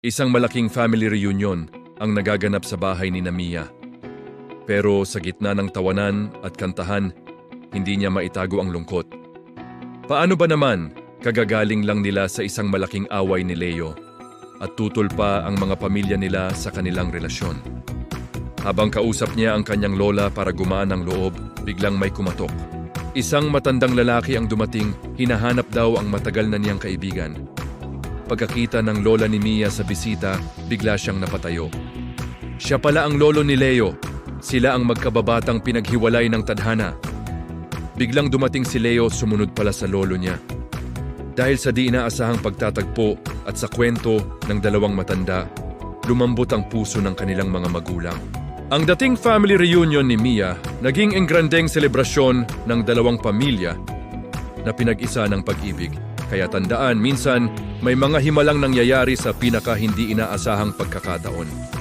Isang malaking family reunion ang nagaganap sa bahay ni Mia. Pero sa gitna ng tawanan at kantahan, hindi niya maitago ang lungkot. Paano ba naman, kagagaling lang nila sa isang malaking away ni Leo at tutol pa ang mga pamilya nila sa kanilang relasyon. Habang kausap niya ang kanyang lola para gumaan ang loob, biglang may kumatok. Isang matandang lalaki ang dumating, hinahanap daw ang matagal na niyang kaibigan. Pagkakita ng lola ni Mia sa bisita, bigla siyang napatayo. Siya pala ang lolo ni Leo. Sila ang magkababatang pinaghiwalay ng tadhana. Biglang dumating si Leo, sumunod pala sa lolo niya. Dahil sa di inaasahang pagtatagpo at sa kwento ng dalawang matanda, lumambot ang puso ng kanilang mga magulang. Ang dating family reunion ni Mia naging engrandeng selebrasyon ng dalawang pamilya na pinag-isa ng pag-ibig. Kaya tandaan, minsan may mga himalang nangyayari sa pinaka hindi inaasahang pagkakataon.